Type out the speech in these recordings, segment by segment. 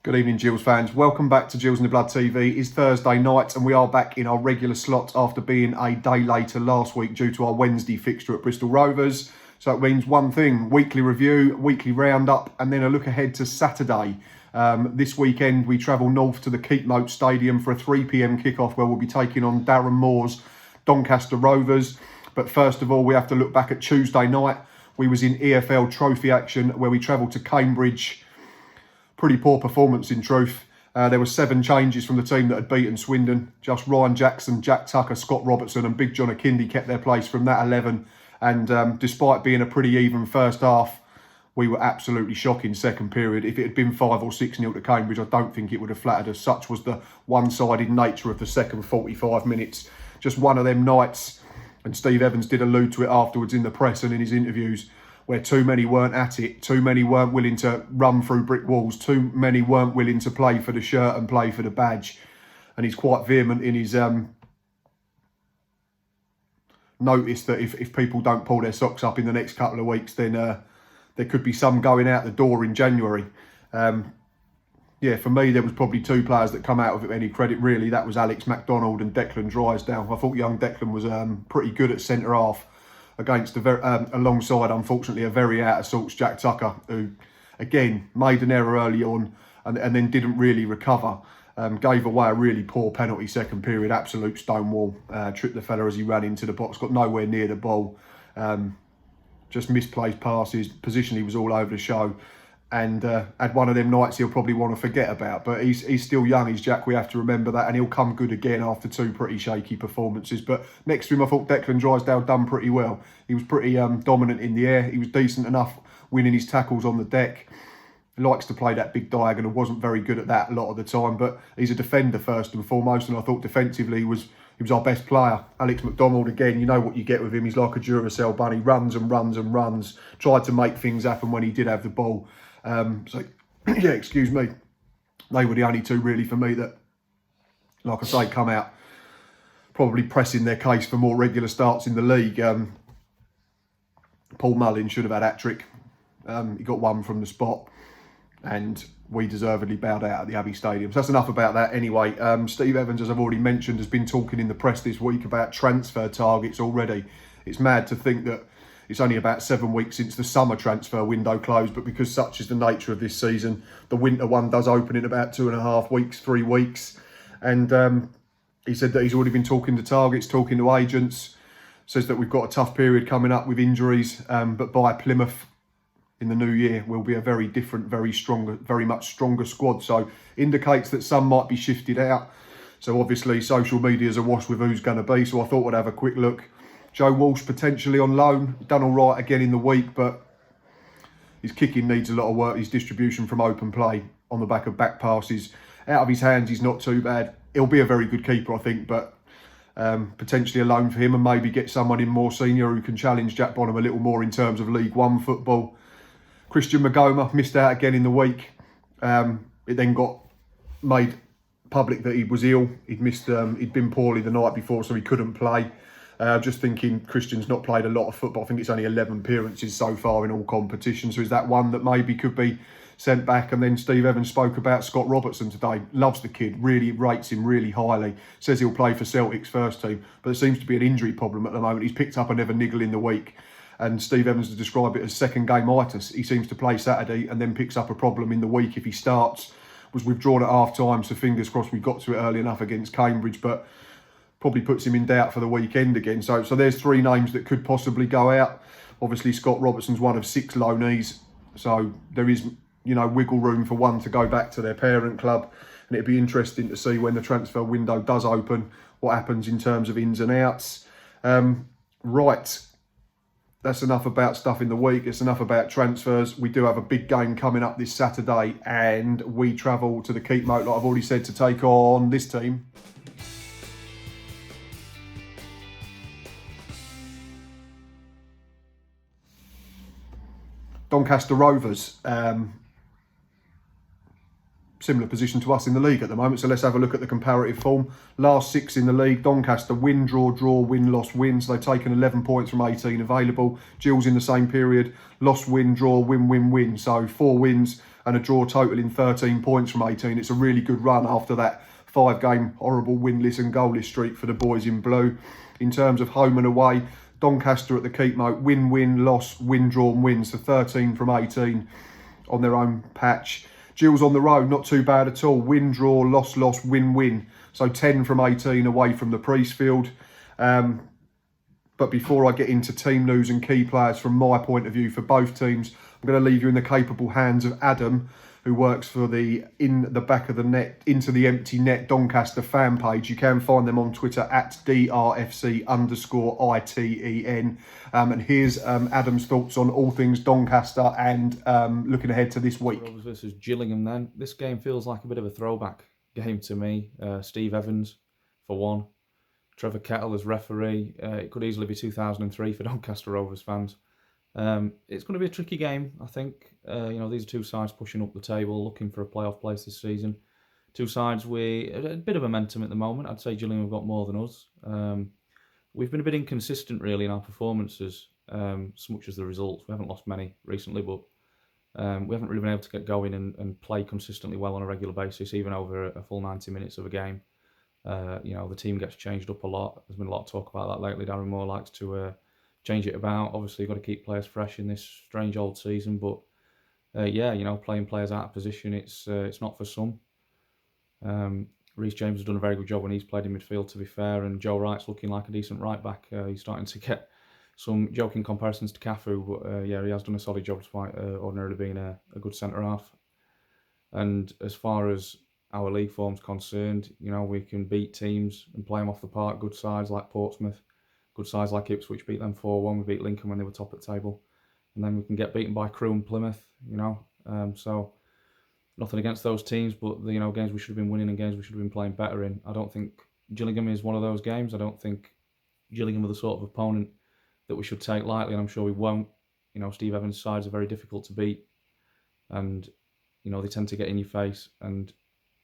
Good evening, Gills fans. Welcome back to Gills in the Blood TV. It's Thursday night and we are back in our regular slot after being a day later last week due to our Wednesday fixture at Bristol Rovers. So it means one thing: weekly review, weekly roundup, and then a look ahead to Saturday. This weekend we travel north to the GITBTV Stadium for a 3 p.m. kickoff where we'll be taking on Darren Moore's Doncaster Rovers. But first of all, we have to look back at Tuesday night. We was in EFL trophy action where we travelled to Cambridge. Pretty poor performance in truth. There were 7 changes from the team that had beaten Swindon. Just Ryan Jackson, Jack Tucker, Scott Robertson and Big John Akindi kept their place from that 11. And despite being a pretty even first half, we were absolutely shocking second period. If it had been 5 or 6-0 to Cambridge, I don't think it would have flattered us. Such was the one-sided nature of the second 45 minutes. Just one of them nights, and Steve Evans did allude to it afterwards in the press and in his interviews, where too many weren't at it, too many weren't willing to run through brick walls, too many weren't willing to play for the shirt and play for the badge. And he's quite vehement in his notice that if people don't pull their socks up in the next couple of weeks, then there could be some going out the door in January. Yeah, for me, there was probably 2 players that come out of it any credit, really. That was Alex MacDonald and Declan Drysdale. I thought young Declan was pretty good at centre-half, against alongside, unfortunately, a very out of sorts Jack Tucker, who again made an error early on and then didn't really recover. Gave away a really poor penalty second period, absolute stonewall. Tripped the fella as he ran into the box, got nowhere near the ball. Just misplaced passes, positionally was all over the show, and had one of them nights he'll probably want to forget about. But he's still young, he's Jack, we have to remember that, and he'll come good again after 2 pretty shaky performances. But next to him, I thought Declan Drysdale done pretty well. He was pretty dominant in the air. He was decent enough winning his tackles on the deck. He likes to play that big diagonal, wasn't very good at that a lot of the time, but he's a defender first and foremost, and I thought defensively he was our best player. Alex MacDonald, again, you know what you get with him. He's like a Duracell bunny, runs and runs and runs, tried to make things happen when he did have the ball. So, yeah, excuse me. They were the only 2 really for me that, like I say, come out probably pressing their case for more regular starts in the league. Paul Mullin should have had hat-trick. He got 1 from the spot, and we deservedly bowed out at the Abbey Stadium. So that's enough about that anyway. Steve Evans, as I've already mentioned, has been talking in the press this week about transfer targets already. It's mad to think that it's only about 7 weeks since the summer transfer window closed, but because such is the nature of this season, the winter one does open in about 2.5 weeks, 3 weeks. And he said that he's already been talking to targets, talking to agents, says that we've got a tough period coming up with injuries, but by Plymouth in the new year will be a very different, very much stronger squad. So indicates that some might be shifted out. So obviously social media is awash with who's going to be. So I thought we'd have a quick look. Joe Walsh potentially on loan, done all right again in the week, but his kicking needs a lot of work. His distribution from open play on the back of back passes, out of his hands, he's not too bad. He'll be a very good keeper, I think, but potentially a loan for him, and maybe get someone in more senior who can challenge Jack Bonham a little more in terms of League One football. Christian Magoma missed out again in the week. It then got made public that he was ill. He'd been poorly the night before, so he couldn't play. Just thinking Christian's not played a lot of football. I think it's only 11 appearances so far in all competitions. So is that one that maybe could be sent back? And then Steve Evans spoke about Scott Robertson today. Loves the kid, really rates him really highly. Says he'll play for Celtic's first team, but there seems to be an injury problem at the moment. He's picked up another niggle in the week, and Steve Evans has described it as second game-itis. He seems to play Saturday and then picks up a problem in the week if he starts. Was withdrawn at half-time, so fingers crossed we got to it early enough against Cambridge, but probably puts him in doubt for the weekend again. So there's 3 names that could possibly go out. Obviously, Scott Robertson's one of 6 loanees, so there is, you know, wiggle room for one to go back to their parent club. And it'd be interesting to see when the transfer window does open, what happens in terms of ins and outs. Right, that's enough about stuff in the week. It's enough about transfers. We do have a big game coming up this Saturday, and we travel to the GITBTV, like I've already said, to take on this team. Doncaster Rovers, similar position to us in the league at the moment. So let's have a look at the comparative form. Last 6 in the league, Doncaster win, draw, win, loss, win. So they've taken 11 points from 18 available. Gills in the same period, loss, win, draw, win, win, win. So 4 wins and a draw totaling 13 points from 18. It's a really good run after that 5-game horrible winless and goalless streak for the boys in blue. In terms of home and away, Doncaster at the Keepmoat, win, loss, win, draw and win. So 13 from 18 on their own patch. Gills on the road, not too bad at all. Win, draw, loss, win. So 10 from 18 away from the Priestfield. But before I get into team news and key players from my point of view for both teams, I'm going to leave you in the capable hands of Adam, who works for the In the Back of the Net, Into the Empty Net Doncaster fan page. You can find them on Twitter at DRFC_ITEN. And here's Adam's thoughts on all things Doncaster and looking ahead to this week. Rovers versus Gillingham then. This game feels like a bit of a throwback game to me. Steve Evans, for one. Trevor Kettle as referee. It could easily be 2003 for Doncaster Rovers fans. It's going to be a tricky game, I think. These are two sides pushing up the table, looking for a playoff place this season. Two sides with a bit of momentum at the moment. I'd say Gillingham have got more than us. We've been a bit inconsistent, really, in our performances, as much as the results. We haven't lost many recently, but we haven't really been able to get going and play consistently well on a regular basis, even over a full 90 minutes of a game. The team gets changed up a lot. There's been a lot of talk about that lately. Darren Moore likes to change it about. Obviously, you've got to keep players fresh in this strange old season, but playing players out of position, it's not for some. Reece James has done a very good job when he's played in midfield, to be fair, and Joe Wright's looking like a decent right back. He's starting to get some joking comparisons to Cafu, but he has done a solid job despite ordinarily being a good centre half. And as far as our league form's concerned, we can beat teams and play them off the park. Good sides like Portsmouth, good sides like Ipswich, beat them 4-1. We beat Lincoln when they were top at the table, and then we can get beaten by Crewe and Plymouth. So nothing against those teams, but games we should have been winning and games we should have been playing better in. I don't think Gillingham is one of those games. I don't think Gillingham are the sort of opponent that we should take lightly, and I'm sure we won't. Steve Evans' sides are very difficult to beat, and they tend to get in your face. And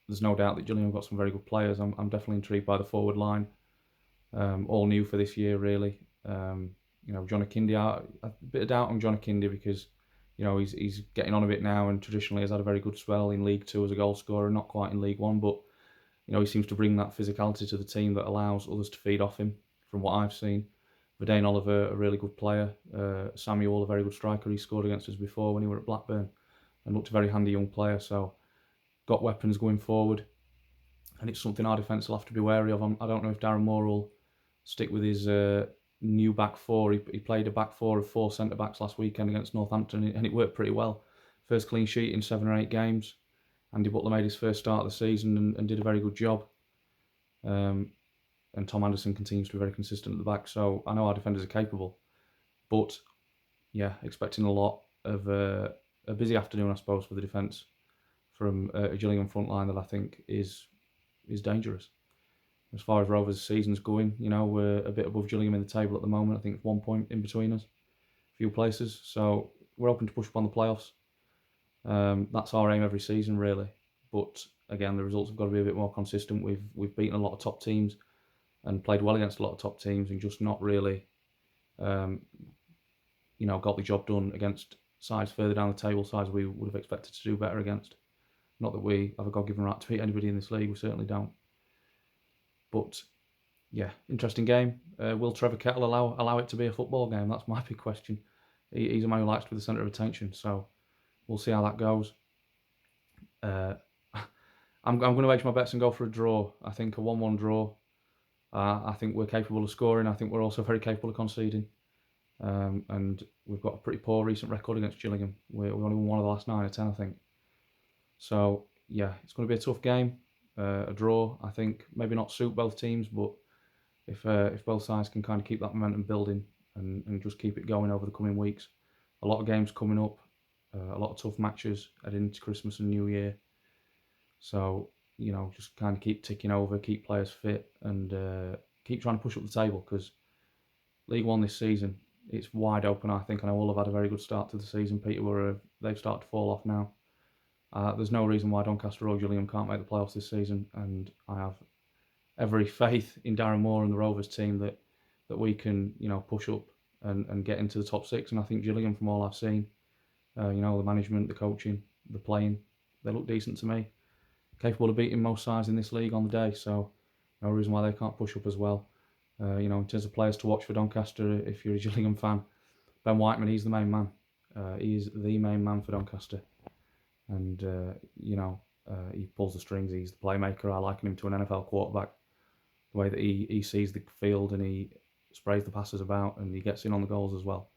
there's no doubt that Gillingham have got some very good players. I'm definitely intrigued by the forward line. All new for this year, really. John Akindi, a bit of doubt on John Akindi because he's getting on a bit now, and traditionally has had a very good spell in League Two as a goal scorer, not quite in League One, but he seems to bring that physicality to the team that allows others to feed off him. From what I've seen, Verdane Oliver, a really good player. Samuel, a very good striker. He scored against us before when he were at Blackburn, and looked a very handy young player. So got weapons going forward, and it's something our defence will have to be wary of. I don't know if Darren Moore will stick with his new back four. He played a back four of 4 centre-backs last weekend against Northampton, and it worked pretty well. First clean sheet in 7 or 8 games. Andy Butler made his first start of the season and did a very good job. And Tom Anderson continues to be very consistent at the back, so I know our defenders are capable. But, expecting a lot of a busy afternoon, I suppose, for the defence from a Gillingham front line that I think is dangerous. As far as Rovers' season's going, we're a bit above Gillingham in the table at the moment. I think it's 1 point in between us, a few places. So we're hoping to push up on the playoffs. That's our aim every season, really. But again, the results have got to be a bit more consistent. We've beaten a lot of top teams and played well against a lot of top teams, and just not really, got the job done against sides further down the table, sides we would have expected to do better against. Not that we have a God-given right to beat anybody in this league, we certainly don't. But, interesting game. Will Trevor Kettle allow it to be a football game? That's my big question. He's a man who likes to be the centre of attention, so we'll see how that goes. I'm going to edge my bets and go for a draw. I think a 1-1 draw. I think we're capable of scoring. I think we're also very capable of conceding. And we've got a pretty poor recent record against Gillingham. We've only won 1 of the last 9 or 10, I think. So, it's going to be a tough game. A draw, I think, maybe not suit both teams, but if both sides can kind of keep that momentum building and just keep it going over the coming weeks. A lot of games coming up, a lot of tough matches heading into Christmas and New Year. So, just kind of keep ticking over, keep players fit, and keep trying to push up the table, because League One this season, it's wide open, I think. I know all have had a very good start to the season. Peterborough, they've started to fall off now. There's no reason why Doncaster or Gillingham can't make the playoffs this season, and I have every faith in Darren Moore and the Rovers team that we can, push up and get into the top 6. And I think Gillingham, from all I've seen, the management, the coaching, they're playing. They look decent to me. Capable of beating most sides in this league on the day, so no reason why they can't push up as well. In terms of players to watch for Doncaster, if you're a Gillingham fan, Ben Whiteman, he's the main man. He is the main man for Doncaster. And, he pulls the strings. He's the playmaker. I liken him to an NFL quarterback. The way that he sees the field and he sprays the passes about and he gets in on the goals as well.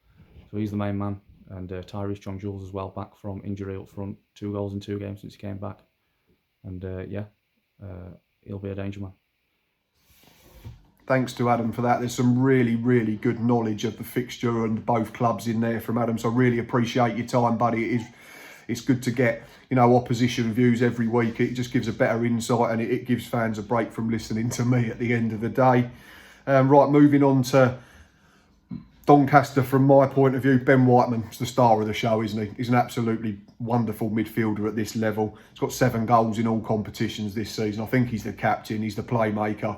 So he's the main man. And Tyrese John Jules as well, back from injury up front. 2 goals in 2 games since he came back. And, he'll be a danger man. Thanks to Adam for that. There's some really, really good knowledge of the fixture and both clubs in there from Adam. So I really appreciate your time, buddy. It's good to get, opposition views every week. It just gives a better insight and it gives fans a break from listening to me at the end of the day. Right, moving on to Doncaster from my point of view. Ben Whiteman's the star of the show, isn't he? He's an absolutely wonderful midfielder at this level. He's got 7 goals in all competitions this season. I think he's the captain, he's the playmaker.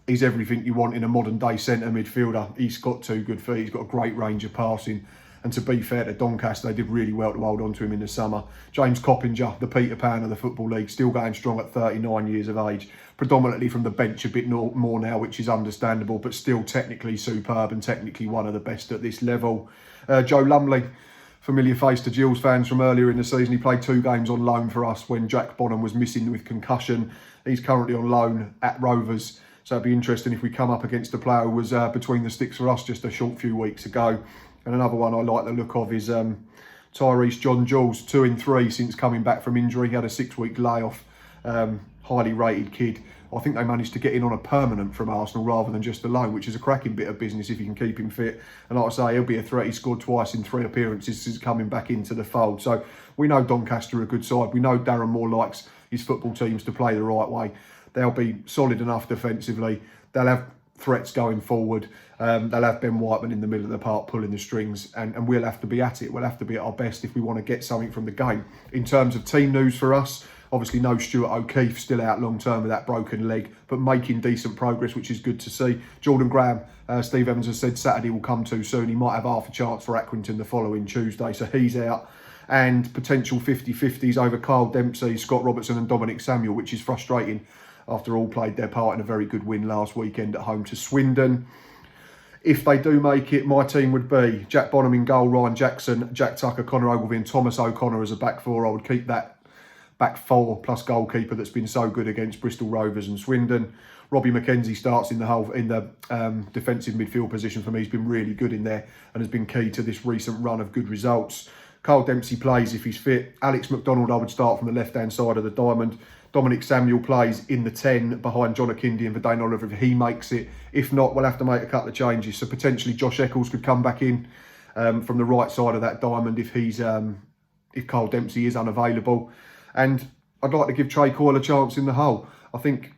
He's everything you want in a modern day centre midfielder. He's got 2 good feet, he's got a great range of passing. And to be fair to Doncaster, they did really well to hold on to him in the summer. James Coppinger, the Peter Pan of the Football League, still going strong at 39 years of age. Predominantly from the bench a bit more now, which is understandable, but still technically superb and technically one of the best at this level. Joe Lumley, familiar face to Gills fans from earlier in the season. He played 2 games on loan for us when Jack Bonham was missing with concussion. He's currently on loan at Rovers. So it'd be interesting if we come up against a player who was between the sticks for us just a short few weeks ago. And another one I like the look of is Tyrese John Jules, 2 in 3 since coming back from injury. He had a 6-week layoff. Highly rated kid. I think they managed to get in on a permanent from Arsenal rather than just a loan, which is a cracking bit of business if you can keep him fit. And like I say, he'll be a threat. He scored twice in 3 appearances since coming back into the fold. So we know Doncaster are a good side. We know Darren Moore likes his football teams to play the right way. They'll be solid enough defensively. They'll have threats going forward. They'll have Ben Whiteman in the middle of the park pulling the strings, and we'll have to be at it. We'll have to be at our best if we want to get something from the game. In terms of team news for us, obviously no Stuart O'Keefe, still out long term with that broken leg, but making decent progress, which is good to see. Jordan Graham, Steve Evans has said Saturday will come too soon. He might have half a chance for Accrington the following Tuesday, so he's out. And potential 50-50s over Kyle Dempsey, Scott Robertson and Dominic Samuel, which is frustrating after all played their part in a very good win last weekend at home to Swindon. If they do make it, my team would be Jack Bonham in goal, Ryan Jackson, Jack Tucker, Connor Ogilvie and Thomas O'Connor as a back 4. I would keep that back 4 plus goalkeeper that's been so good against Bristol Rovers and Swindon. Robbie McKenzie starts in the defensive midfield position for me. He's been really good in there and has been key to this recent run of good results. Carl Dempsey plays if he's fit. Alex McDonald I would start from the left-hand side of the diamond. Dominic Samuel plays in the 10 behind John Akindi and Verdane Oliver if he makes it. If not, we'll have to make a couple of changes. So potentially Josh Eccles could come back in from the right side of that diamond if Carl Dempsey is unavailable. And I'd like to give Trey Coyle a chance in the hole. I think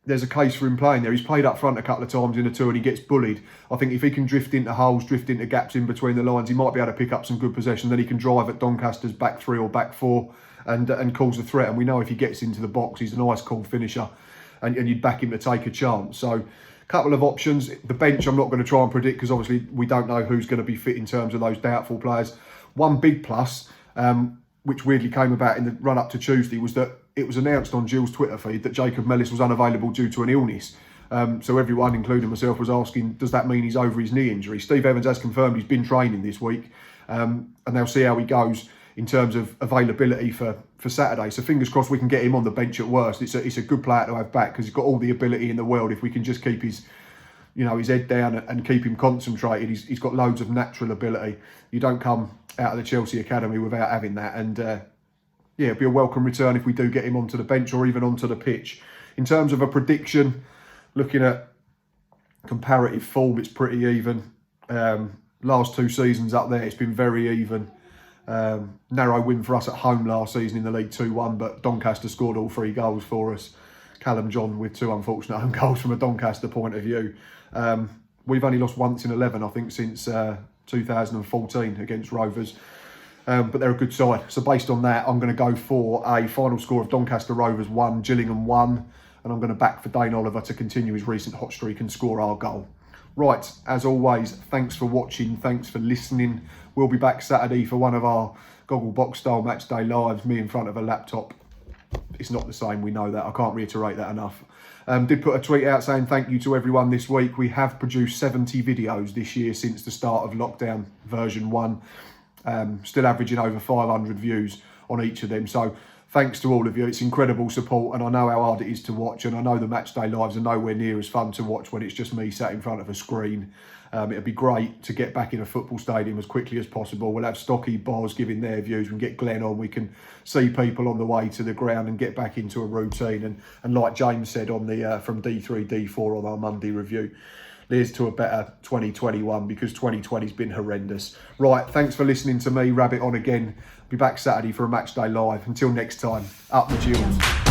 there's a case for him playing there. He's played up front a couple of times in the 2 and he gets bullied. I think if he can drift into holes, drift into gaps in between the lines, he might be able to pick up some good possession. Then he can drive at Doncaster's back 3 or back 4 and cause a threat. And we know if he gets into the box, he's a nice, cool finisher. And you'd back him to take a chance. So a couple of options. The bench, I'm not going to try and predict because obviously we don't know who's going to be fit in terms of those doubtful players. One big plus, which weirdly came about in the run-up to Tuesday, was that it was announced on Gill's Twitter feed that Jacob Mellis was unavailable due to an illness. So everyone, including myself, was asking, does that mean he's over his knee injury? Steve Evans has confirmed he's been training this week, and they'll see how he goes in terms of availability for Saturday. So fingers crossed we can get him on the bench at worst. It's a good player to have back because he's got all the ability in the world. If we can just keep his head down and keep him concentrated, he's got loads of natural ability. You don't come out of the Chelsea Academy without having that. And it'd be a welcome return if we do get him onto the bench or even onto the pitch. In terms of a prediction, looking at comparative form, it's pretty even. Last 2 seasons up there, it's been very even. Narrow win for us at home last season in the league 2-1, but Doncaster scored all 3 goals for us. Callum John with 2 unfortunate home goals from a Doncaster point of view. We've only lost once in 11, I think, since 2014 against Rovers. But they're a good side. So based on that, I'm going to go for a final score of Doncaster Rovers 1, Gillingham 1. And I'm going to back for Dane Oliver to continue his recent hot streak and score our goal. Right, as always, thanks for watching. Thanks for listening. We'll be back Saturday for one of our Gogglebox style match day lives, me in front of a laptop. It's not the same, we know that. I can't reiterate that enough. Did put a tweet out saying thank you to everyone this week. We have produced 70 videos this year since the start of lockdown version 1. Still averaging over 500 views on each of them. So thanks to all of you. It's incredible support, and I know how hard it is to watch, and I know the match day lives are nowhere near as fun to watch when it's just me sat in front of a screen. It'd be great to get back in a football stadium as quickly as possible. We'll have Stocky, Boz giving their views. We can get Glenn on. We can see people on the way to the ground and get back into a routine. And like James said on the from D3, D4 on our Monday review, here's to a better 2021, because 2020's been horrendous. Right, thanks for listening to me rabbit on again. Be back Saturday for a match day live. Until next time, up the Jewels.